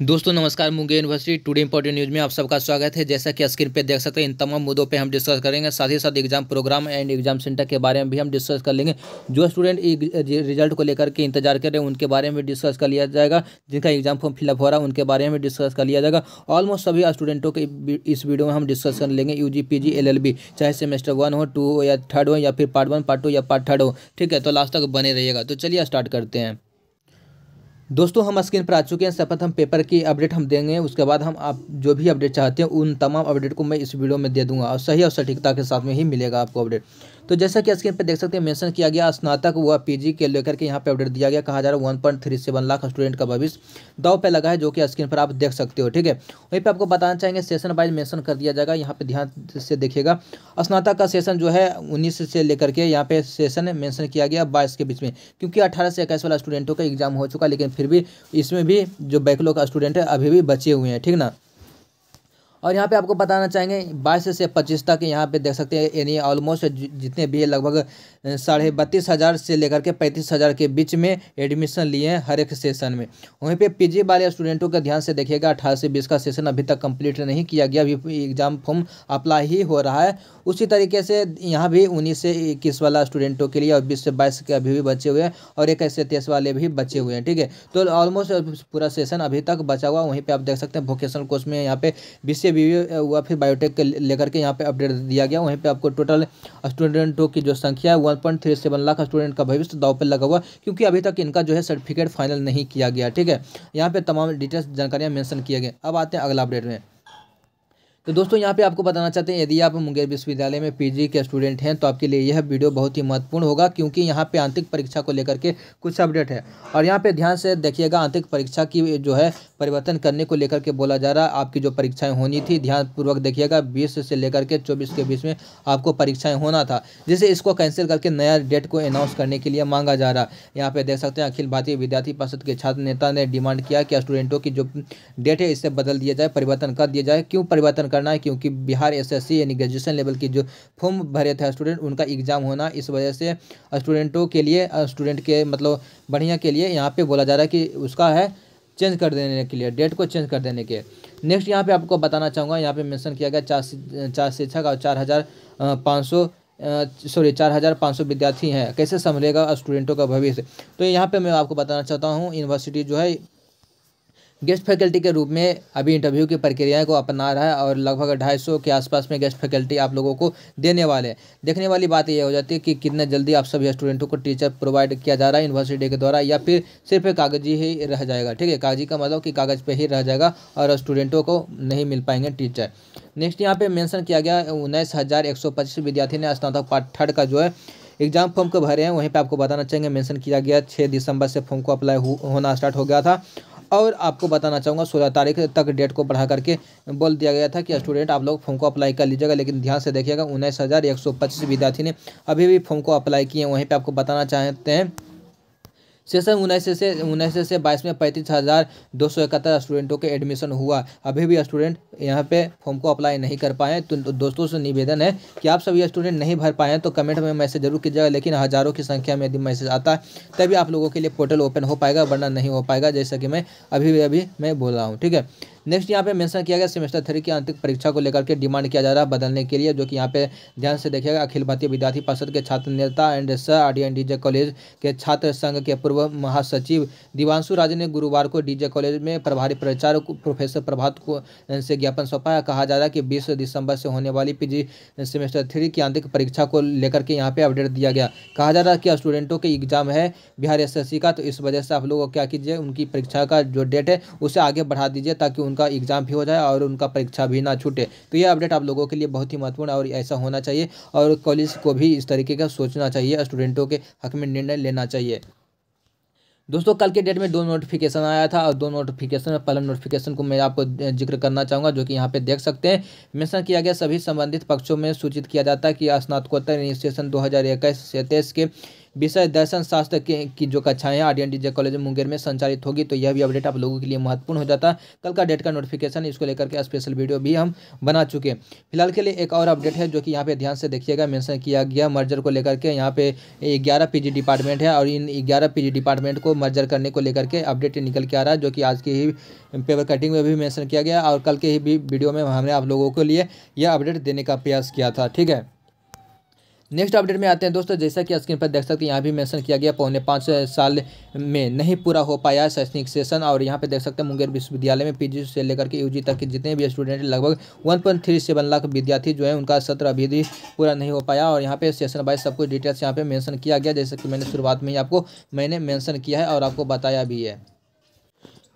दोस्तों नमस्कार। Munger university today important news में आप सबका स्वागत है। जैसा कि स्क्रीन पे देख सकते हैं, इन तमाम मुद्दों पे हम डिस्कस करेंगे। साथ ही साथ exam programme and exam centre के बारे में भी हम डिस्कस कर लेंगे। जो स्टूडेंट रिजल्ट को लेकर के इंतजार कर रहे हैं उनके बारे में डिस्कस कर लिया जाएगा। जिनका एग्जाम फॉर्म फिलअप हो रहा है उनके बारे में डिस्कस कर लिया जाएगा। ऑलमोस्ट सभी स्टूडेंटों के इस वीडियो में हम डिस्कस कर लेंगे। UG PG LLB चाहे सेमेस्टर 1 हो, 2 हो या 3rd हो, या फिर पार्ट 1 पार्ट 2 या पार्ट 3rd हो। ठीक है, तो लास्ट तक बने रहिएगा। तो चलिए स्टार्ट करते हैं। दोस्तों हम स्क्रीन पर आ चुके हैं। सर्वप्रथम पेपर की अपडेट हम देंगे, उसके बाद हम आप जो भी अपडेट चाहते हैं उन तमाम अपडेट को मैं इस वीडियो में दे दूंगा और सही और सटीकता के साथ में ही मिलेगा आपको अपडेट। तो जैसा कि स्क्रीन पर देख सकते हैं, मेंशन किया गया स्नातक व PG के लेकर के यहाँ पे अपडेट दिया गया। कहा जा रहा है 1.37 लाख स्टूडेंट का भविष्य दांव पे लगा है, जो कि स्क्रीन पर आप देख सकते हो। ठीक है, वहीं पे आपको बताना चाहेंगे सेशन वाइज मेंशन कर दिया जाएगा। यहाँ पे ध्यान से देखिएगा, स्नातक का सेशन जो है 19 से लेकर के यहाँ पे सेशन मेंशन किया गया 22 के बीच में, क्योंकि 18 से 21 वाला स्टूडेंटों का एग्जाम हो चुका, लेकिन फिर भी इसमें भी जो बैकलॉग स्टूडेंट है अभी भी बचे हुए हैं। ठीक ना। और यहाँ पे आपको बताना चाहेंगे 22 से 25 तक यहाँ पे देख सकते हैं, यानी ऑलमोस्ट जितने भी लगभग 32,500 से लेकर के 35,000 के बीच में एडमिशन लिए हैं हर एक सेशन में। वहीं पे PG वाले स्टूडेंटों का ध्यान से देखिएगा, 18 से 20 का सेशन अभी तक कंप्लीट नहीं किया गया, अभी एग्जाम फॉर्म अप्लाई ही हो रहा है। उसी तरीके से यहाँ भी 19 से 21 वाला स्टूडेंटों के लिए और 20 से 22 के अभी भी बचे हुए हैं और 21 से 23 वाले भी बचे हुए हैं। ठीक है, तो ऑलमोस्ट पूरा सेशन अभी तक बचा हुआ। वहीं पे आप देख सकते हैं वोकेशनल कोर्स में यहाँ पे BCA हुआ, फिर बायोटेक के लेकर के यहाँ पे अपडेट दिया गया। वहीं पे आपको टोटल स्टूडेंटों की जो संख्या है 1.37 लाख स्टूडेंट का भविष्य दांव पर लगा हुआ, क्योंकि अभी तक इनका जो है सर्टिफिकेट फाइनल नहीं किया गया। ठीक है, यहाँ पे तमाम डिटेल्स जानकारियाँ मेंशन किए गए। अब आते हैं अगला अपडेट में। तो दोस्तों यहाँ पे आपको बताना चाहते हैं, यदि आप मुंगेर विश्वविद्यालय में PG के स्टूडेंट हैं तो आपके लिए यह वीडियो बहुत ही महत्वपूर्ण होगा, क्योंकि यहाँ पे आंतरिक परीक्षा को लेकर के कुछ अपडेट है। और यहाँ पे ध्यान से देखिएगा, आंतरिक परीक्षा की जो है परिवर्तन करने को लेकर के बोला जा रहा है। आपकी जो परीक्षाएं होनी थी, ध्यानपूर्वक देखिएगा, 20 से लेकर के 24 के बीच में आपको परीक्षाएं होना था, जिसे इसको कैंसिल करके नया डेट को अनाउंस करने के लिए मांगा जा रहा है। यहाँ पे देख सकते हैं, अखिल भारतीय विद्यार्थी परिषद के छात्र नेता ने डिमांड किया कि स्टूडेंटों की जो डेट है इसे बदल दिया जाए, परिवर्तन कर दिया जाए। क्यों परिवर्तन करना है? क्योंकि बिहार SSC यानी ग्रेजुएशन लेवल की जो फॉर्म भरे थे स्टूडेंट, उनका एग्जाम होना, इस वजह से स्टूडेंटों के लिए, स्टूडेंट के मतलब बढ़िया के लिए यहाँ पे बोला जा रहा है कि उसका है चेंज कर देने के लिए, डेट को चेंज कर देने के। नेक्स्ट यहाँ पे आपको बताना चाहूँगा, यहाँ पे मेंशन किया गया 4 शिक्षक और 4,500 विद्यार्थी हैं, कैसे संभलेगा स्टूडेंटों का भविष्य। तो यहाँ पे मैं आपको बताना चाहता हूँ, यूनिवर्सिटी जो है गेस्ट फैकल्टी के रूप में अभी इंटरव्यू की प्रक्रिया को अपना रहा है और लगभग 250 के आसपास में गेस्ट फैकल्टी आप लोगों को देने वाले हैं। देखने वाली बात यह हो जाती है कि कितने जल्दी आप सभी स्टूडेंटों को टीचर प्रोवाइड किया जा रहा है यूनिवर्सिटी के द्वारा, या फिर सिर्फ कागजी ही रह जाएगा। ठीक है, कागजी का मतलब कि कागज़ पे ही रह जाएगा और स्टूडेंटों को नहीं मिल पाएंगे टीचर। नेक्स्ट यहाँ पे मेंशन किया गया 19,125 विद्यार्थी ने स्नातक पार्ट 3rd का जो है एग्जाम फॉर्म को भरे हैं। वहीं पे आपको बताना चाहेंगे, मेंशन किया गया 6 दिसंबर से फॉर्म को अप्लाई होना स्टार्ट हो गया था। और आपको बताना चाहूँगा 16 तारीख तक डेट को बढ़ा करके बोल दिया गया था कि स्टूडेंट आप लोग फॉर्म को अप्लाई कर लीजिएगा, लेकिन ध्यान से देखिएगा 19,125 विद्यार्थी ने अभी भी फॉर्म को अप्लाई किए। वहीं पे आपको बताना चाहते हैं, सेशन 19 से 22 में 35,271 स्टूडेंटों के एडमिशन हुआ। अभी भी स्टूडेंट यहाँ पे फॉर्म को अप्लाई नहीं कर पाए। तो दोस्तों से निवेदन है कि आप सभी स्टूडेंट नहीं भर पाए हैं तो कमेंट में मैसेज जरूर कीजिएगा, लेकिन हज़ारों की संख्या में यदि मैसेज आता है तभी आप लोगों के लिए पोर्टल ओपन हो पाएगा, वरना नहीं हो पाएगा, जैसा कि मैं अभी मैं बोल रहा हूँ। ठीक है, नेक्स्ट यहाँ पे मेंशन किया गया सेमेस्टर 3 की आंतरिक परीक्षा को लेकर के डिमांड किया जा रहा है बदलने के लिए, जो कि यहाँ पे ध्यान से देखिएगा, अखिल भारतीय विद्यार्थी परिषद के छात्र नेता एंड RDNDJ कॉलेज के छात्र संघ के पूर्व महासचिव दिवांशु राज ने गुरुवार को DJ कॉलेज में प्रभारी प्राचार्य प्रोफेसर प्रभात को से ज्ञापन सौंपा है। कहा जा रहा है कि 20 दिसंबर से होने वाली PG सेमेस्टर 3 की आंतरिक परीक्षा को लेकर के यहाँ पे अपडेट दिया गया। कहा जा रहा है कि स्टूडेंटों के एग्जाम है बिहार SSC का, तो इस वजह से आप लोग क्या कीजिए, उनकी परीक्षा का जो डेट है उसे आगे बढ़ा दीजिए, ताकि उनका एग्जाम भी हो जाए और उनका परीक्षा भी ना छूटे। तो ये अपडेट आप लोगों के लिए बहुत ही महत्वपूर्ण और ऐसा होना चाहिए, और कॉलेज को भी इस तरीके का सोचना चाहिए, स्टूडेंटों के हक में निर्णय लेना चाहिए। दोस्तों कल के डेट में 2 नोटिफिकेशन आया था, और 2 नोटिफिकेशन में पहला नोटिफिकेशन को मैं आपको जिक्र करना चाहूँगा, जो कि यहाँ पे देख सकते हैं। मेंशन किया गया सभी संबंधित पक्षों में सूचित किया जाता है कि स्नातकोत्तर रजिस्ट्रेशन 2021 से 23 के विषय दर्शन शास्त्र की जो कक्षाएं आर्यन डीजे कॉलेज मुंगेर में संचालित होगी। तो यह भी अपडेट आप लोगों के लिए महत्वपूर्ण हो जाता है। कल का डेट का नोटिफिकेशन, इसको लेकर के स्पेशल वीडियो भी हम बना चुके हैं। फिलहाल के लिए एक और अपडेट है जो कि यहाँ पे ध्यान से देखिएगा, मेंशन किया गया मर्जर को लेकर के। यहाँ पे 11 पीजी डिपार्टमेंट है और इन 11 पीजी डिपार्टमेंट को मर्जर करने को लेकर के अपडेट निकल के आ रहा है, जो कि आज की ही पेपर कटिंग में भी मेंशन किया गया और कल के ही भी वीडियो में हमने आप लोगों के लिए यह अपडेट देने का प्रयास किया था। ठीक है, नेक्स्ट अपडेट में आते हैं दोस्तों। जैसा कि स्क्रीन पर देख सकते हैं, यहाँ भी मेंशन किया गया 5.25 साल में नहीं पूरा हो पाया शैक्षणिक सेशन। और यहाँ पे देख सकते हैं मुंगेर विश्वविद्यालय में पीजी से लेकर के यूजी तक के जितने भी स्टूडेंट लगभग 1.37 लाख विद्यार्थी जो है उनका सत्र अभी भी पूरा नहीं हो पाया। और यहाँ पे सेशन वाइज सब कुछ डिटेल्स यहाँ पे मेंशन किया गया, जैसे कि मैंने शुरुआत में ही आपको मेंशन किया है और आपको बताया भी है।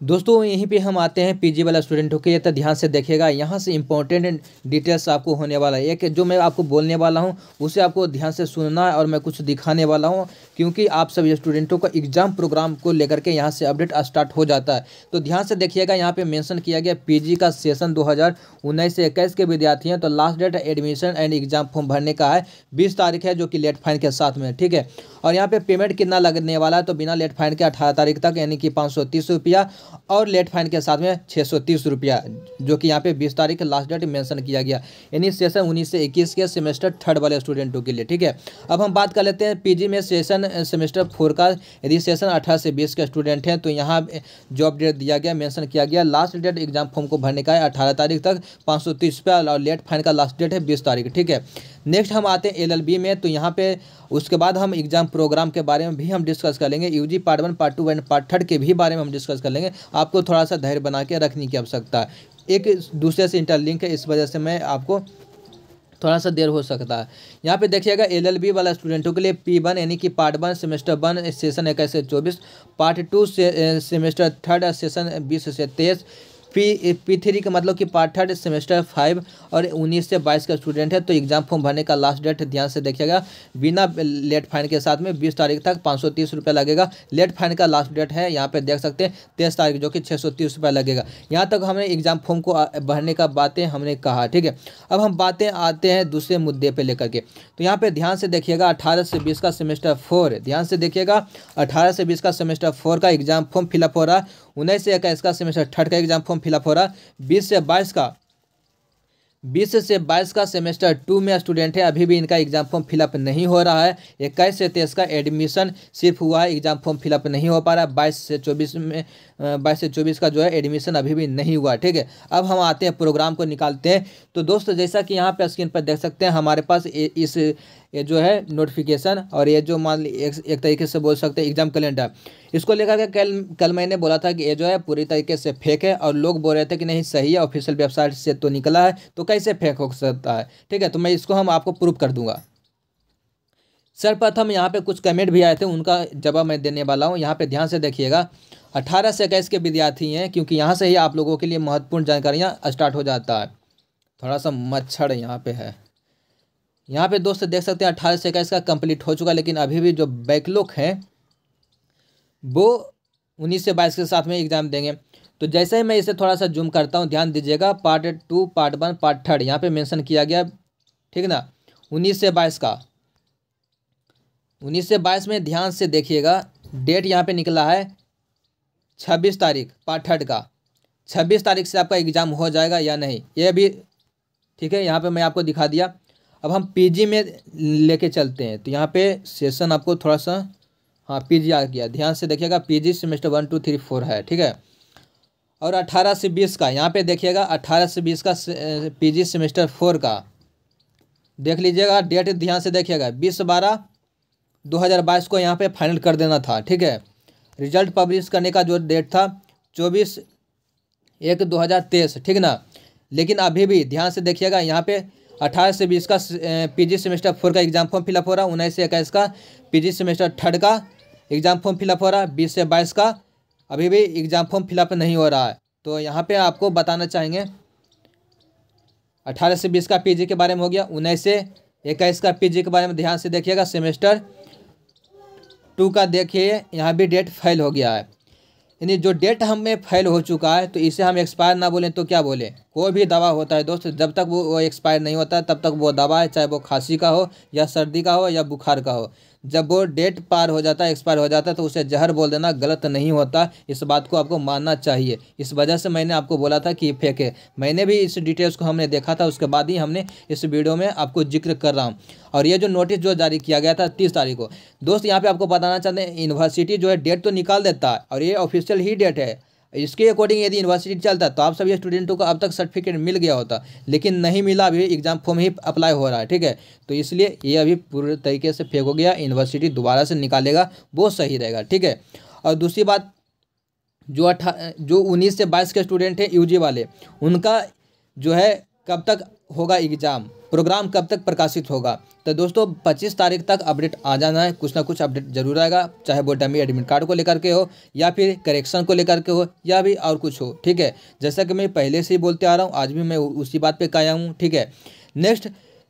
दोस्तों यहीं पे हम आते हैं पीजी वाला स्टूडेंटों के, तो ध्यान से देखिएगा, यहाँ से इंपॉर्टेंट डिटेल्स आपको होने वाला है। एक जो मैं आपको बोलने वाला हूँ उसे आपको ध्यान से सुनना है और मैं कुछ दिखाने वाला हूँ, क्योंकि आप सभी स्टूडेंटों का एग्जाम प्रोग्राम को लेकर के यहाँ से अपडेट स्टार्ट हो जाता है। तो ध्यान से देखिएगा, यहाँ पे मेंशन किया गया पीजी का सेशन 2019 से 21 के विद्यार्थी हैं। तो last date admission and exam form भरने का है 20 तारीख है, जो कि लेट फाइन के साथ में। ठीक है, और यहाँ पे पेमेंट कितना लगने वाला है, तो बिना लेट फाइन के 18 तारीख तक यानी कि 530 रुपया और लेट फाइन के साथ में 630 रुपया, जो कि यहाँ पे 20 तारीख लास्ट डेट मेंशन किया गया, यानी सेशन 19 से 21 के सेमेस्टर 3 वाले स्टूडेंटों के लिए। ठीक है, अब हम बात कर लेते हैं पीजी में सेशन सेमेस्टर 4 का। यदि सेशन 18 से 20 के स्टूडेंट हैं तो यहाँ जो अपडेट दिया गया, मेंशन किया गया, लास्ट डेट एग्जाम फॉर्म को भरने का है 18 तारीख तक 530 रुपया और लेट फाइन का लास्ट डेट है 20 तारीख। ठीक है, नेक्स्ट हम आते हैं एलएलबी में। तो यहाँ पे उसके बाद हम एग्जाम प्रोग्राम के बारे में भी हम डिस्कस कर लेंगे, UG part 1 part 2 and part 3 के भी बारे में हम डिस्कस कर लेंगे। आपको थोड़ा सा धैर्य बना के रखने की आवश्यकता है, एक दूसरे से इंटरलिंक है, इस वजह से मैं आपको थोड़ा सा देर हो सकता है। यहाँ पे देखिएगा एलएलबी वाला स्टूडेंटों के लिए P1 यानी कि पार्ट 1 सेमेस्टर 1 सेशन 21 से 24, पार्ट 2 सेमेस्टर 3 सेशन 20 से 23, P3 का मतलब कि पार्ट 3 सेमेस्टर 5 और 19 से 22 का स्टूडेंट है। तो एग्जाम फॉर्म भरने का लास्ट डेट ध्यान से देखिएगा, बिना लेट फाइन के साथ में 20 तारीख तक 530 रुपये लगेगा। लेट फाइन का लास्ट डेट है यहाँ पे देख सकते हैं 23 तारीख, जो कि 630 रुपये लगेगा। यहाँ तक हमने एग्जाम फॉर्म को भरने का बातें हमने कहा। ठीक है, अब हम बातें आते हैं दूसरे मुद्दे पे लेकर के। तो यहाँ पे ध्यान से देखिएगा 18 से 20 का सेमेस्टर 4, ध्यान से देखिएगा 18 से 20 का सेमेस्टर 4 का एग्जाम फॉर्म फिलअप हो रहा है। 19 से 21 का सेमेस्टर 3 का एग्जाम फॉर्म फिलअप हो रहा है। 20 से 22 का सेमेस्टर 2 में स्टूडेंट है, अभी भी इनका एग्जाम फॉर्म फिलअप नहीं हो रहा है। 21 से 23 का एडमिशन सिर्फ हुआ है, एग्जाम फॉर्म फिलअप नहीं हो पा रहा है। 22 से 24 का जो है एडमिशन अभी भी नहीं हुआ। ठीक है, अब हम आते हैं प्रोग्राम को निकालते हैं। तो दोस्तों जैसा कि यहाँ पे स्क्रीन पर देख सकते हैं, हमारे पास ये जो है नोटिफिकेशन और ये जो मान ली एक तरीके से बोल सकते हैं एग्जाम कैलेंडर, इसको लेकर के कल मैंने बोला था कि ये जो है पूरी तरीके से फेक है और लोग बोल रहे थे कि नहीं सही है, ऑफिशियल वेबसाइट से तो निकला है, तो कैसे फेक हो सकता है। ठीक है, तो मैं इसको हम आपको प्रूव कर दूंगा। सर्वप्रथम यहाँ पे कुछ कमेंट भी आए थे, उनका जवाब मैं देने वाला हूँ। यहाँ पे ध्यान से देखिएगा, 18 से 21 के विद्यार्थी हैं, क्योंकि यहाँ से ही आप लोगों के लिए महत्वपूर्ण जानकारियाँ स्टार्ट हो जाता है। थोड़ा सा मच्छर यहाँ पे है। यहाँ पे दोस्त देख सकते हैं 18 से 21 का कंप्लीट हो चुका, लेकिन अभी भी जो बैकलॉग हैं वो 19 से 22 के साथ में एग्जाम देंगे। तो जैसे ही मैं इसे थोड़ा सा जूम करता हूँ, ध्यान दीजिएगा, पार्ट 2 पार्ट 1 पार्ट 3 यहाँ पे मेंशन किया गया। ठीक ना, 19 से 22 का, 19 से 22 में ध्यान से देखिएगा, डेट यहाँ पे निकला है 26 तारीख पार्ट 3 का। 26 तारीख से आपका एग्ज़ाम हो जाएगा या नहीं, ये भी ठीक है, यहाँ पे मैं आपको दिखा दिया। अब हम पीजी में लेके चलते हैं। तो यहाँ पे सेशन आपको थोड़ा सा, हाँ पीजी आ गया, ध्यान से देखिएगा, पीजी सेमेस्टर 1 2 3 4 है। ठीक है, और 18 से 20 का यहाँ पे देखिएगा, 18 से 20 का पीजी सेमेस्टर 4 का देख लीजिएगा। डेट ध्यान से देखिएगा, 20/12/2022 को यहाँ पे फाइनल कर देना था। ठीक है, रिजल्ट पब्लिश करने का जो डेट था 24/1/2023। ठीक ना, लेकिन अभी भी ध्यान से देखिएगा, यहाँ पे 18 से 20 का पीजी सेमेस्टर 4 का एग्जाम फॉर्म फिलअप हो रहा है। 19 से 21 का पीजी सेमेस्टर 3 का एग्जाम फॉर्म फिलअप हो रहा है। 20 से 22 का अभी भी एग्जाम फॉर्म फिलअप नहीं हो रहा है। तो यहाँ पे आपको बताना चाहेंगे, 18 से 20 का पीजी के बारे में हो गया, 19 से 21 का पीजी के बारे में ध्यान से देखिएगा। सेमेस्टर 2 का देखिए, यहाँ भी डेट फेल हो गया है, यानी जो डेट हमें फेल हो चुका है तो इसे हम एक्सपायर ना बोलें तो क्या बोलें। कोई भी दवा होता है दोस्त, जब तक वो एक्सपायर नहीं होता है तब तक वो दवा है, चाहे वो खांसी का हो या सर्दी का हो या बुखार का हो, जब वो डेट पार हो जाता है, एक्सपायर हो जाता है, तो उसे जहर बोल देना गलत नहीं होता। इस बात को आपको मानना चाहिए। इस वजह से मैंने आपको बोला था कि ये फेक है। मैंने भी इस डिटेल्स को हमने देखा था, उसके बाद ही हमने इस वीडियो में आपको जिक्र कर रहा हूँ। और ये जो नोटिस जो जारी किया गया था 30 तारीख को, दोस्त यहाँ पे आपको बताना चाहते हैं, यूनिवर्सिटी जो है डेट तो निकाल देता है और ये ऑफिशियल ही डेट है। इसके अकॉर्डिंग यदि यूनिवर्सिटी चलता तो आप सभी स्टूडेंटों को अब तक सर्टिफिकेट मिल गया होता, लेकिन नहीं मिला। अभी एग्जाम फॉर्म ही अप्लाई हो रहा है, ठीक है। तो इसलिए ये अभी पूरे तरीके से फेक हो गया। यूनिवर्सिटी दोबारा से निकालेगा, वो सही रहेगा, ठीक है। और दूसरी बात, जो 19 से 22 के स्टूडेंट हैं यूजी वाले, उनका जो है कब तक होगा एग्ज़ाम, प्रोग्राम कब तक प्रकाशित होगा। तो दोस्तों 25 तारीख तक अपडेट आ जाना है। कुछ ना कुछ अपडेट जरूर आएगा, चाहे वो डमी एडमिट कार्ड को लेकर के हो, या फिर करेक्शन को लेकर के हो, या भी और कुछ हो, ठीक है। जैसा कि मैं पहले से ही बोलते आ रहा हूँ, आज भी मैं उसी बात पे कायम हूँ, ठीक है। नेक्स्ट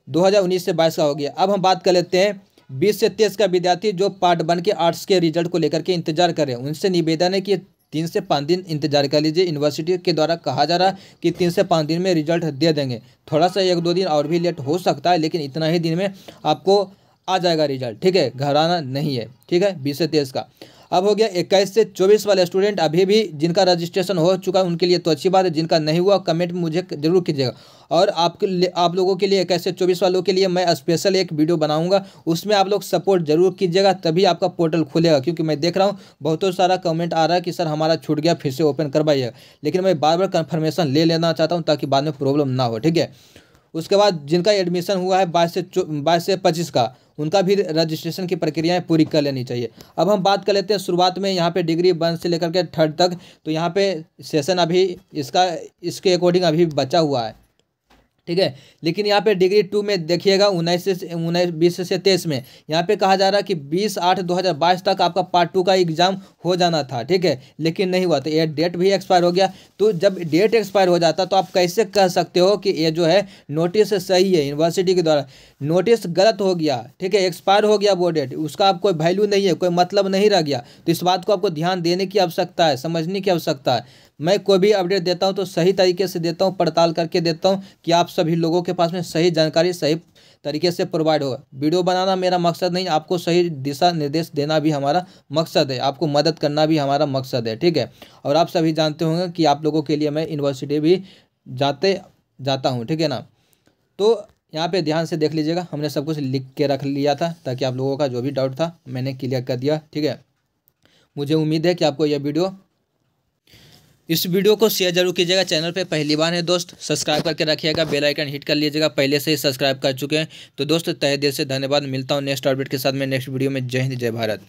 2019 से 22 का हो गया। अब हम बात कर लेते हैं 20 से 23 का विद्यार्थी जो पार्ट 1 के आर्ट्स के रिजल्ट को लेकर के इंतजार कर रहे हैं। उनसे निवेदन है कि 3 से 5 दिन इंतजार कर लीजिए। यूनिवर्सिटी के द्वारा कहा जा रहा है कि 3 से 5 दिन में रिजल्ट दे देंगे। थोड़ा सा 1-2 दिन और भी लेट हो सकता है, लेकिन इतना ही दिन में आपको आ जाएगा रिजल्ट, ठीक है। घबराना नहीं है, ठीक है। 20 से 23 का। अब हो गया 21 से 24 वाले स्टूडेंट, अभी भी जिनका रजिस्ट्रेशन हो चुका है उनके लिए तो अच्छी बात है। जिनका नहीं हुआ कमेंट में मुझे जरूर कीजिएगा। और आप लोगों के लिए 21 से 24 वालों के लिए मैं स्पेशल एक वीडियो बनाऊंगा, उसमें आप लोग सपोर्ट जरूर कीजिएगा, तभी आपका पोर्टल खुलेगा। क्योंकि मैं देख रहा हूँ बहुत सारा कमेंट आ रहा है कि सर हमारा छूट गया, फिर से ओपन करवाइएगा। लेकिन मैं बार बार कन्फर्मेशन ले लेना चाहता हूँ ताकि बाद में प्रॉब्लम ना हो, ठीक है। उसके बाद जिनका एडमिशन हुआ है 22 से 25 का, उनका भी रजिस्ट्रेशन की प्रक्रियाएं पूरी कर लेनी चाहिए। अब हम बात कर लेते हैं शुरुआत में यहाँ पे डिग्री 1 से लेकर के 3rd तक। तो यहाँ पे सेशन अभी इसके अकॉर्डिंग अभी बचा हुआ है, ठीक है। लेकिन यहाँ पे डिग्री 2 में देखिएगा 20 से 23 में यहाँ पे कहा जा रहा है कि 20/8/2022 तक आपका पार्ट 2 का एग्जाम हो जाना था, ठीक है। लेकिन नहीं हुआ, तो ये डेट भी एक्सपायर हो गया। तो जब डेट एक्सपायर हो जाता तो आप कैसे कह सकते हो कि ये जो है नोटिस सही है, यूनिवर्सिटी के द्वारा नोटिस गलत हो गया, ठीक है। एक्सपायर हो गया वो डेट, उसका आप कोई वैल्यू नहीं है, कोई मतलब नहीं रह गया। तो इस बात को आपको ध्यान देने की आवश्यकता है, समझने की आवश्यकता है। मैं कोई भी अपडेट देता हूं तो सही तरीके से देता हूं, पड़ताल करके देता हूं कि आप सभी लोगों के पास में सही जानकारी सही तरीके से प्रोवाइड हो। वीडियो बनाना मेरा मकसद नहीं, आपको सही दिशा निर्देश देना भी हमारा मकसद है, आपको मदद करना भी हमारा मकसद है, ठीक है। और आप सभी जानते होंगे कि आप लोगों के लिए मैं यूनिवर्सिटी भी जाता हूँ, ठीक है ना। तो यहाँ पे ध्यान से देख लीजिएगा, हमने सब कुछ लिख के रख लिया था ताकि आप लोगों का जो भी डाउट था मैंने क्लियर कर दिया, ठीक है। मुझे उम्मीद है कि आपको इस वीडियो को शेयर जरूर कीजिएगा। चैनल पे पहली बार है दोस्त, सब्सक्राइब करके रखिएगा, बेल आइकन हिट कर लीजिएगा। पहले से ही सब्सक्राइब कर चुके हैं तो दोस्त तहे दिल से धन्यवाद। मिलता हूँ नेक्स्ट अपडेट के साथ में नेक्स्ट वीडियो में। जय हिंद, जय भारत।